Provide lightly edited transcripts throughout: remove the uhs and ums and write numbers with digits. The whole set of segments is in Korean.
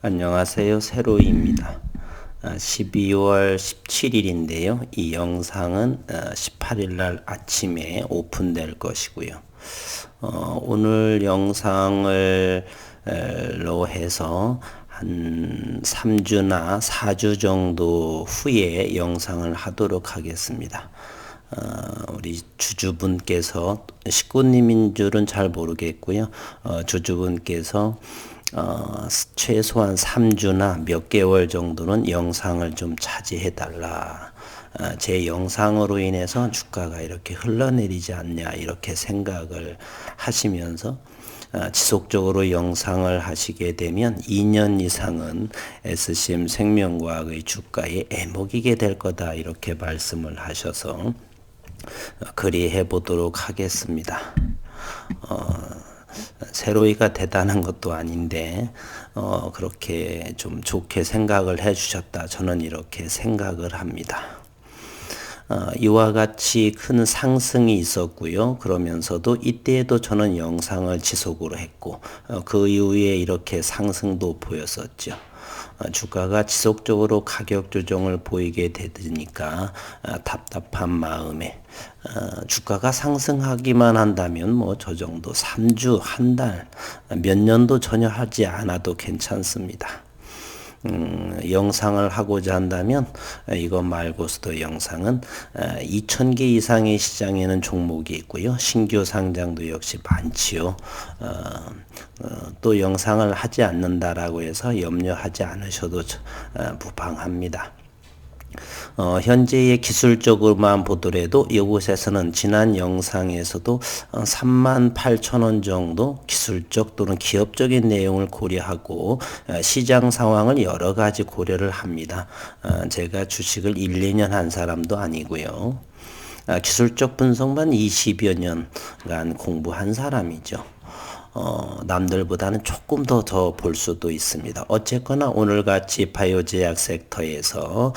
안녕하세요. 세로이입니다. 12월 17일인데요. 이 영상은 18일 날 아침에 오픈될 것이고요. 오늘 영상을 로 해서 한 3주나 4주 정도 후에 영상을 하도록 하겠습니다. 우리 주주분께서 식구님인 줄은 잘 모르겠고요. 주주분께서 최소한 3주나 몇 개월 정도는 영상을 좀 차지해 달라. 제 영상으로 인해서 주가가 이렇게 흘러내리지 않냐 이렇게 생각을 하시면서 지속적으로 영상을 하시게 되면 2년 이상은 SCM 생명과학의 주가에 애먹이게 될 거다 이렇게 말씀을 하셔서 그리해 보도록 하겠습니다. 세로이가 대단한 것도 아닌데 그렇게 좀 좋게 생각을 해 주셨다. 저는 이렇게 생각을 합니다. 이와 같이 큰 상승이 있었고요. 그러면서도 이때에도 저는 영상을 지속으로 했고 그 이후에 이렇게 상승도 보였었죠. 주가가 지속적으로 가격 조정을 보이게 되니까 답답한 마음에 주가가 상승하기만 한다면 뭐 저 정도 3주, 한 달, 몇 년도 전혀 하지 않아도 괜찮습니다. 영상을 하고자 한다면 이거 말고서도 영상은 2,000개 이상의 시장에는 종목이 있고요. 신규 상장도 역시 많지요. 또 영상을 하지 않는다라고 해서 염려하지 않으셔도 무방합니다. 현재의 기술적으로만 보더라도 이곳에서는 지난 영상에서도 38,000원 정도 기술적 또는 기업적인 내용을 고려하고 시장 상황을 여러 가지 고려를 합니다. 제가 주식을 1, 2년 한 사람도 아니고요. 기술적 분석만 20여 년간 공부한 사람이죠. 남들보다는 조금 더 볼 수도 있습니다. 어쨌거나 오늘같이 바이오 제약 섹터에서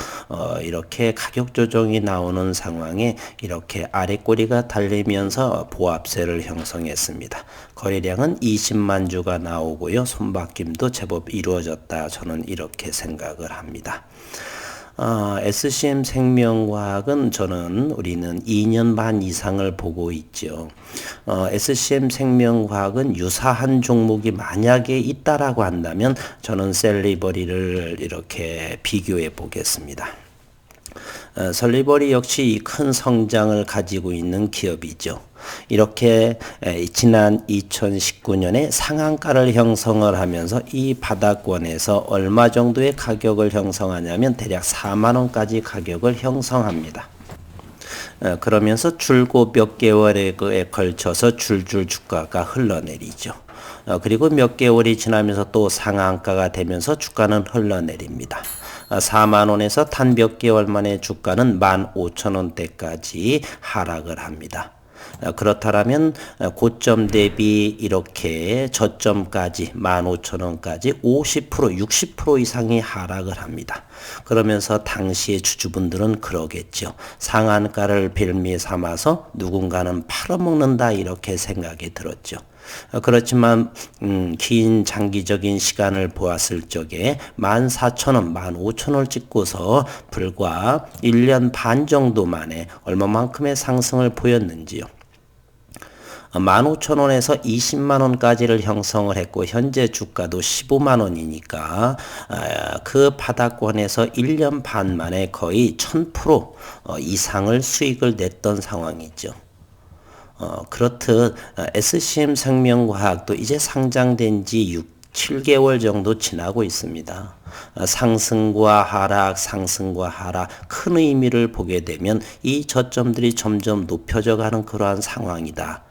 이렇게 가격 조정이 나오는 상황에 이렇게 아래 꼬리가 달리면서 보합세를 형성했습니다. 거래량은 20만 주가 나오고요. 손바뀜도 제법 이루어졌다. 저는 이렇게 생각을 합니다. SCM 생명과학은 우리는 2년 반 이상을 보고 있죠. SCM 생명과학은 유사한 종목이 만약에 있다라고 한다면 저는 셀리버리를 이렇게 비교해 보겠습니다. 설리버리 역시 큰 성장을 가지고 있는 기업이죠. 이렇게 지난 2019년에 상한가를 형성을 하면서 이 바닥권에서 얼마 정도의 가격을 형성하냐면 대략 4만 원까지 가격을 형성합니다. 그러면서 줄곧 몇 개월에 걸쳐서 줄줄 주가가 흘러내리죠. 그리고 몇 개월이 지나면서 또 상한가가 되면서 주가는 흘러내립니다. 4만 원에서 단 몇 개월 만에 주가는 15,000원대까지 하락을 합니다. 그렇다면 고점 대비 이렇게 저점까지 15,000원까지 50%, 60% 이상이 하락을 합니다. 그러면서 당시의 주주분들은 그러겠죠. 상한가를 빌미 삼아서 누군가는 팔아먹는다 이렇게 생각이 들었죠. 그렇지만 긴 장기적인 시간을 보았을 적에 14,000원, 15,000원을 찍고서 불과 1년 반 정도 만에 얼마만큼의 상승을 보였는지요. 15,000원에서 20만원까지를 형성을 했고 현재 주가도 15만원이니까 그 바닥권에서 1년 반 만에 거의 1000% 이상을 수익을 냈던 상황이죠. 그렇듯 SCM 생명과학도 이제 상장된 지 6, 7개월 정도 지나고 있습니다. 상승과 하락, 상승과 하락 큰 의미를 보게 되면 이 저점들이 점점 높여져 가는 그러한 상황이다.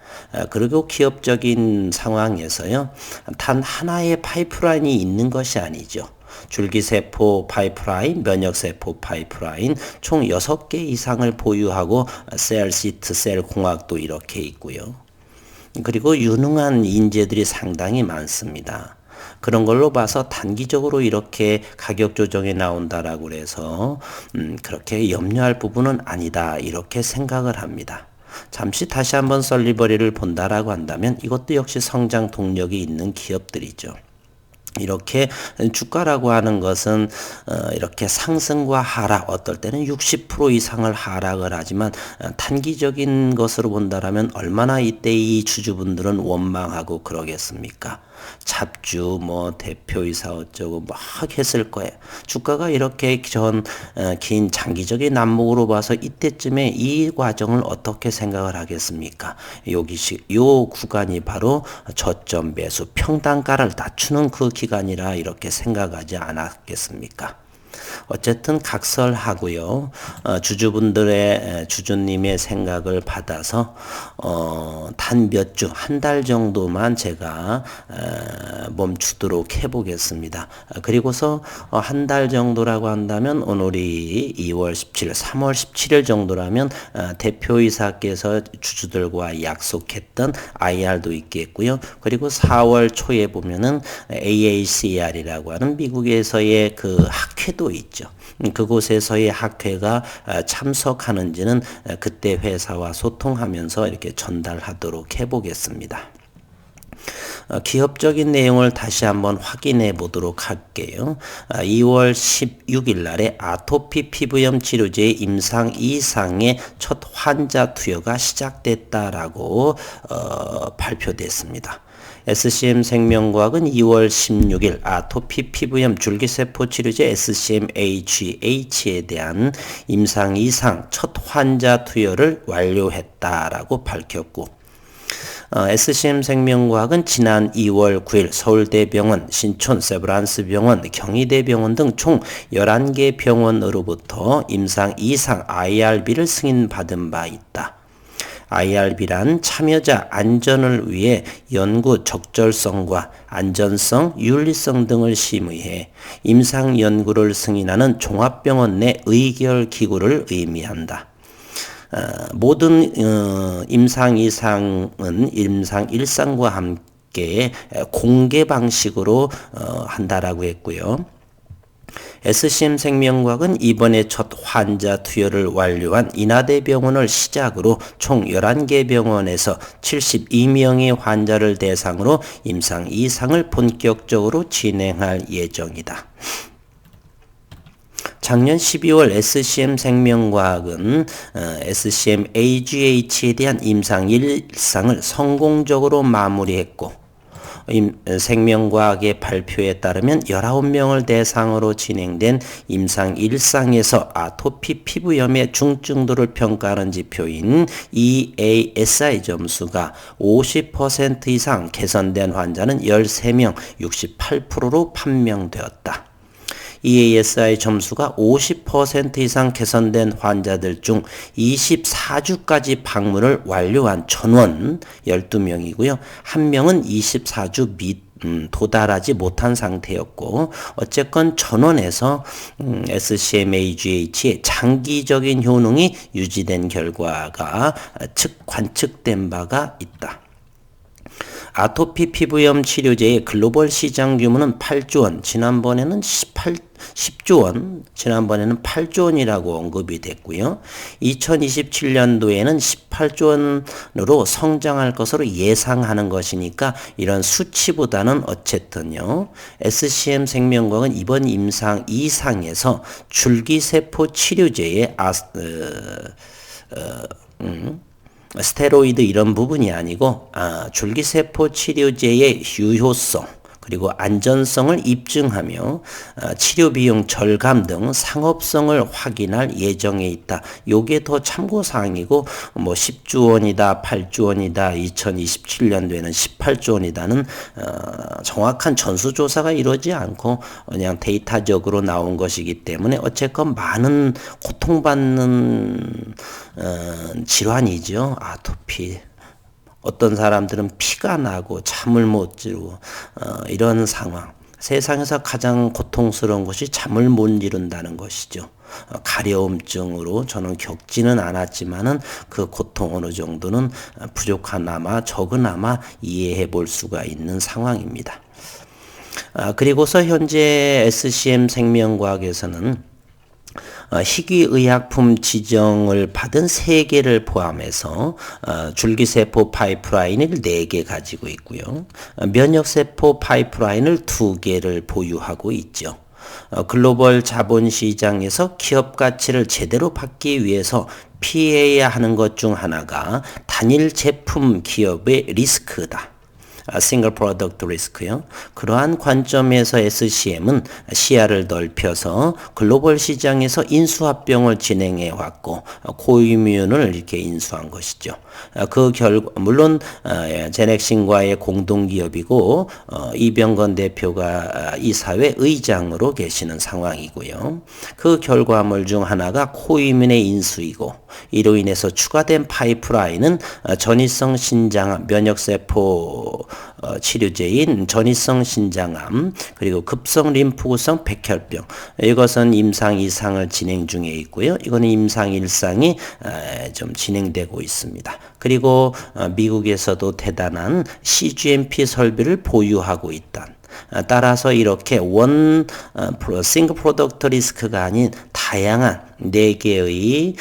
그리고 기업적인 상황에서요. 단 하나의 파이프라인이 있는 것이 아니죠. 줄기세포 파이프라인, 면역세포 파이프라인 총 6개 이상을 보유하고 셀 시트, 셀 공학도 이렇게 있고요. 그리고 유능한 인재들이 상당히 많습니다. 그런 걸로 봐서 단기적으로 이렇게 가격 조정이 나온다라고 해서 그렇게 염려할 부분은 아니다 이렇게 생각을 합니다. 잠시 다시 한번 설리버리를 본다라고 한다면 이것도 역시 성장 동력이 있는 기업들이죠. 이렇게 주가라고 하는 것은 이렇게 상승과 하락, 어떨 때는 60% 이상을 하락을 하지만 단기적인 것으로 본다라면 얼마나 이때 이 주주분들은 원망하고 그러겠습니까? 잡주 대표이사 어쩌고 막 했을 거예요. 주가가 이렇게 긴 장기적인 난목으로 봐서 이때쯤에 이 과정을 어떻게 생각을 하겠습니까? 요 구간이 바로 저점 매수 평단가를 낮추는 그 기간이라 이렇게 생각하지 않았겠습니까? 어쨌든 각설하고요. 주주님의 생각을 받아서 단 몇 주, 한 달 정도만 제가 멈추도록 해보겠습니다. 그리고서 한 달 정도라고 한다면 오늘이 2월 17일, 3월 17일 정도라면 대표이사께서 주주들과 약속했던 IR도 있겠고요. 그리고 4월 초에 보면은 AACR이라고 하는 미국에서의 그 학회도 있죠. 그곳에서의 학회가 참석하는지는 그때 회사와 소통하면서 이렇게 전달하도록 해보겠습니다. 기업적인 내용을 다시 한번 확인해 보도록 할게요. 2월 16일 날에 아토피 피부염 치료제의 임상 2상의 첫 환자 투여가 시작됐다라고 발표됐습니다. SCM 생명과학은 2월 16일 아토피 피부염 줄기세포 치료제 SCM-AGH에 대한 임상 2상 첫 환자 투여를 완료했다라고 밝혔고, SCM 생명과학은 지난 2월 9일 서울대병원, 신촌 세브란스병원, 경희대병원 등 총 11개 병원으로부터 임상 2상 IRB를 승인받은 바 있다. IRB란 참여자 안전을 위해 연구 적절성과 안전성, 윤리성 등을 심의해 임상 연구를 승인하는 종합병원 내 의결기구를 의미한다. 모든 임상 2상은 임상 1상과 함께 공개 방식으로 한다라고 했고요. SCM 생명과학은 이번에 첫 환자 투여를 완료한 인하대병원을 시작으로 총 11개 병원에서 72명의 환자를 대상으로 임상 2상을 본격적으로 진행할 예정이다. 작년 12월 SCM 생명과학은 SCM-AGH에 대한 임상 1상을 성공적으로 마무리했고, 생명과학의 발표에 따르면 19명을 대상으로 진행된 임상 1상에서 아토피 피부염의 중증도를 평가하는 지표인 EASI 점수가 50% 이상 개선된 환자는 13명, 68%로 판명되었다. EASI 점수가 50% 이상 개선된 환자들 중 24주까지 방문을 완료한 전원 12명이고요. 한 명은 24주 도달하지 못한 상태였고, 어쨌건 전원에서 SCM-AGH의 장기적인 효능이 유지된 결과가 관측된 바가 있다. 아토피 피부염 치료제의 글로벌 시장 규모는 8조 원, 지난번에는 10조 원, 지난번에는 8조 원이라고 언급이 됐고요. 2027년도에는 18조 원으로 성장할 것으로 예상하는 것이니까 이런 수치보다는 어쨌든요. SCM 생명과학은 이번 임상 2상에서 줄기세포 치료제의 스테로이드 이런 부분이 아니고 줄기세포 치료제의 유효성 그리고 안전성을 입증하며 치료 비용 절감 등 상업성을 확인할 예정에 있다. 요게 더 참고사항이고 10조 원이다, 8조 원이다, 2027년도에는 18조 원이다는 정확한 전수조사가 이루어지지 않고 그냥 데이터적으로 나온 것이기 때문에 어쨌건 많은 고통받는 질환이죠. 아토피. 어떤 사람들은 피가 나고 잠을 못 이루고 이런 상황. 세상에서 가장 고통스러운 것이 잠을 못 이룬다는 것이죠. 가려움증으로 저는 겪지는 않았지만은 그 고통 어느 정도는 부족하나마 적으나마 이해해 볼 수가 있는 상황입니다. 그리고서 현재 SCM 생명과학에서는 희귀의약품 지정을 받은 3개를 포함해서 줄기세포 파이프라인을 4개 가지고 있고요. 면역세포 파이프라인을 2개를 보유하고 있죠. 글로벌 자본시장에서 기업 가치를 제대로 받기 위해서 피해야 하는 것 중 하나가 단일 제품 기업의 리스크다. 싱글 프로덕트 리스크요. 그러한 관점에서 SCM은 시야를 넓혀서 글로벌 시장에서 인수합병을 진행해 왔고 코이뮨을 이렇게 인수한 것이죠. 그 물론 제넥신과의 공동기업이고 이병건 대표가 이사회 의장으로 계시는 상황이고요. 그 결과물 중 하나가 코이뮨의 인수이고 이로 인해서 추가된 파이프라인은 전이성 신장암 면역세포 치료제인 전이성 신장암 그리고 급성 림프구성 백혈병 이것은 임상 2상을 진행 중에 있고요. 이거는 임상 1상이 좀 진행되고 있습니다. 그리고 미국에서도 대단한 CGMP 설비를 보유하고 있다. 따라서 이렇게 싱글 프로덕트 리스크가 아닌 다양한 4개의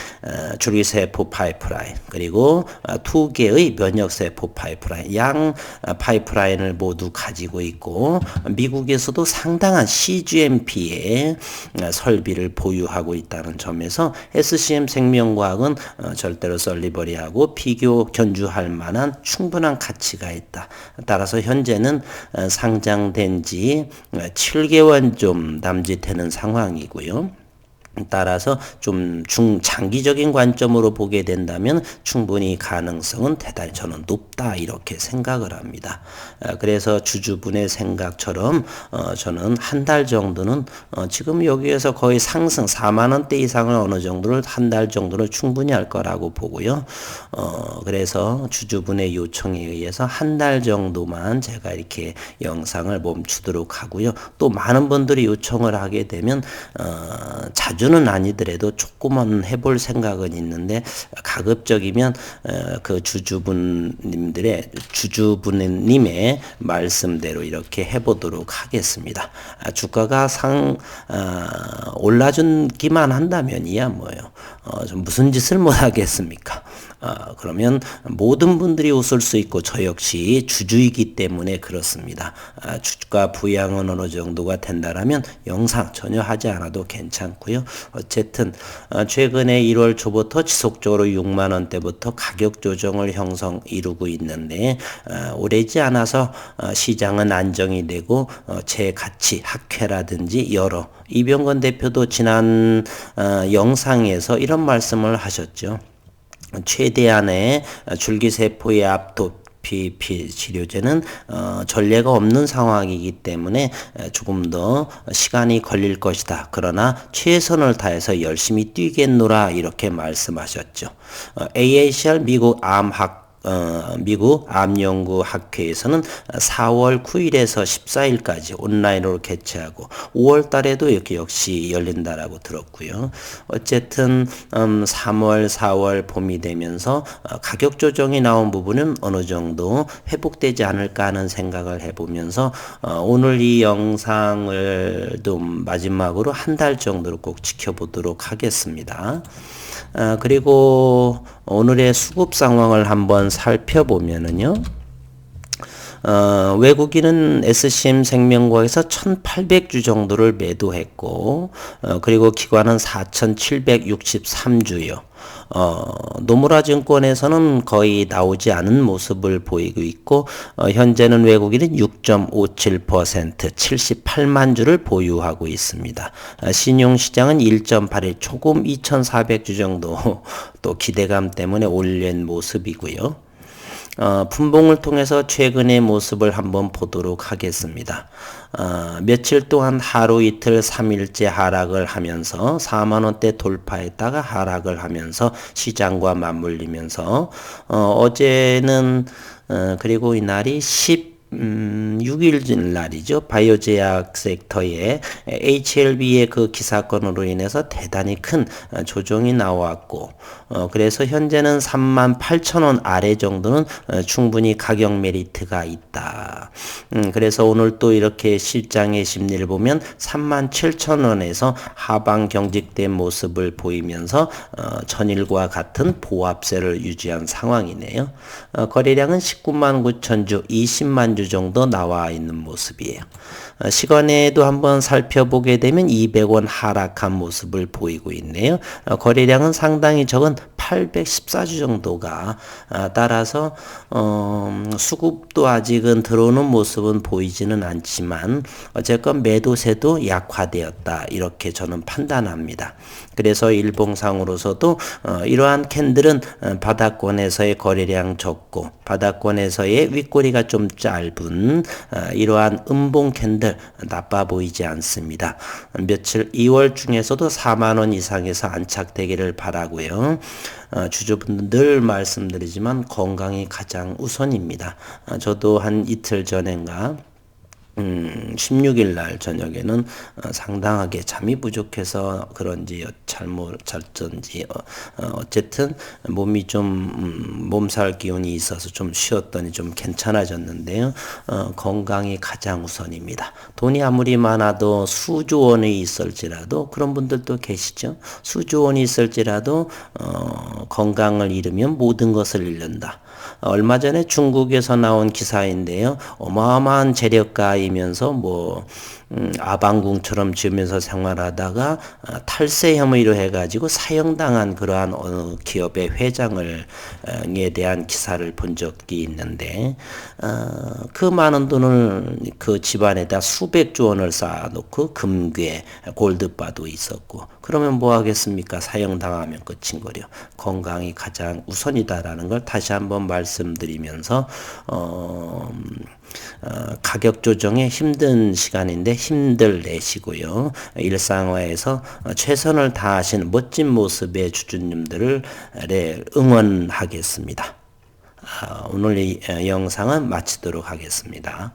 줄기세포 파이프라인 그리고 2개의 면역세포 파이프라인 양 파이프라인을 모두 가지고 있고 미국에서도 상당한 CGMP의 설비를 보유하고 있다는 점에서 SCM 생명과학은 절대로 썰리버리하고 비교 견주할 만한 충분한 가치가 있다. 따라서 현재는 상장된 지 7개월 좀 남짓되는 상황이고요. 따라서 좀 중장기적인 관점으로 보게 된다면 충분히 가능성은 대단히 저는 높다 이렇게 생각을 합니다. 그래서 주주분의 생각처럼 저는 한 달 정도는 지금 여기에서 거의 상승 4만 원대 이상을 어느 정도를 한 달 정도를 충분히 할 거라고 보고요. 그래서 주주분의 요청에 의해서 한 달 정도만 제가 이렇게 영상을 멈추도록 하고요. 또 많은 분들이 요청을 하게 되면 자주는 아니더라도 조금은 해볼 생각은 있는데 가급적이면 그 주주분님의 말씀대로 이렇게 해보도록 하겠습니다. 주가가 올라주기만 한다면이야 뭐예요. 무슨 짓을 못 하겠습니까? 그러면 모든 분들이 웃을 수 있고 저 역시 주주이기 때문에 그렇습니다. 주가 부양은 어느 정도가 된다라면 영상 전혀 하지 않아도 괜찮고요. 어쨌든 최근에 1월 초부터 지속적으로 6만 원대부터 가격 조정을 이루고 있는데 오래지 않아서 시장은 안정이 되고 제 가치 학회라든지 여러 이병건 대표도 지난 영상에서 이런 말씀을 하셨죠. 최대한의 줄기세포의 압도피 치료제는 전례가 없는 상황이기 때문에 조금 더 시간이 걸릴 것이다. 그러나 최선을 다해서 열심히 뛰겠노라 이렇게 말씀하셨죠. AACR 미국 암연구학회에서는 4월 9일에서 14일까지 온라인으로 개최하고 5월 달에도 이렇게 역시 열린다라고 들었고요. 어쨌든 3월, 4월 봄이 되면서 가격 조정이 나온 부분은 어느 정도 회복되지 않을까 하는 생각을 해보면서 오늘 이 영상을 좀 마지막으로 한 달 정도로 꼭 지켜보도록 하겠습니다. 그리고 오늘의 수급 상황을 한번 살펴보면은요. 외국인은 SCM 생명과학에서 1,800주 정도를 매도했고, 그리고 기관은 4,763주요. 노무라 증권에서는 거의 나오지 않은 모습을 보이고 있고, 현재는 외국인은 6.57% 78만 주를 보유하고 있습니다. 신용시장은 1.81 조금 2,400주 정도 또 기대감 때문에 올린 모습이고요. 분봉을 통해서 최근의 모습을 한번 보도록 하겠습니다. 며칠 동안 하루 이틀 3일째 하락을 하면서 4만원대 돌파했다가 하락을 하면서 시장과 맞물리면서 어제는 그리고 이날이 6일 날이죠. 바이오제약 섹터에 HLB의 그 기사건으로 인해서 대단히 큰 조정이 나왔고, 그래서 현재는 38,000원 아래 정도는 충분히 가격 메리트가 있다. 그래서 오늘 또 이렇게 실장의 심리를 보면 37,000원에서 하방 경직된 모습을 보이면서 전일과 같은 보합세를 유지한 상황이네요. 거래량은 19만 9천 주, 20만 주 정도 나와 있는 모습이에요. 시간에도 한번 살펴보게 되면 200원 하락한 모습을 보이고 있네요. 거래량은 상당히 적은 814주 정도가 따라서 수급도 아직은 들어오는 모습은 보이지는 않지만 어쨌건 매도세도 약화되었다, 이렇게 저는 판단합니다. 그래서 일봉상으로서도 이러한 캔들은 바닥권에서의 거래량 적고 바닥권에서의 윗꼬리가 좀 짧은 이러한 음봉 캔들 나빠 보이지 않습니다. 며칠 2월 중에서도 4만원 이상에서 안착되기를 바라고요. 주주분들 늘 말씀드리지만 건강이 가장 우선입니다. 저도 한 이틀 전인가 16일 날 저녁에는 상당하게 잠이 부족해서 그런지 잘못 잤던지 어쨌든 몸이 좀 몸살 기운이 있어서 좀 쉬었더니 좀 괜찮아졌는데요. 건강이 가장 우선입니다. 돈이 아무리 많아도 수조 원이 있을지라도, 그런 분들도 계시죠. 수조 원이 있을지라도 건강을 잃으면 모든 것을 잃는다. 얼마 전에 중국에서 나온 기사인데요. 어마어마한 재력가이면서 아방궁처럼 지으면서 생활하다가 탈세 혐의로 해가지고 사형당한 그러한 어느 기업의 회장에 대한 기사를 본 적이 있는데, 그 많은 돈을 그 집안에다 수백조 원을 쌓아놓고 금괴, 골드바도 있었고, 그러면 뭐 하겠습니까? 사형당하면 끝인 거려. 건강이 가장 우선이다라는 걸 다시 한번 말씀드리면서 가격 조정에 힘든 시간인데 힘들 내시고요. 일상화에서 최선을 다하신 멋진 모습의 주주님들을 응원하겠습니다. 오늘 이 영상은 마치도록 하겠습니다.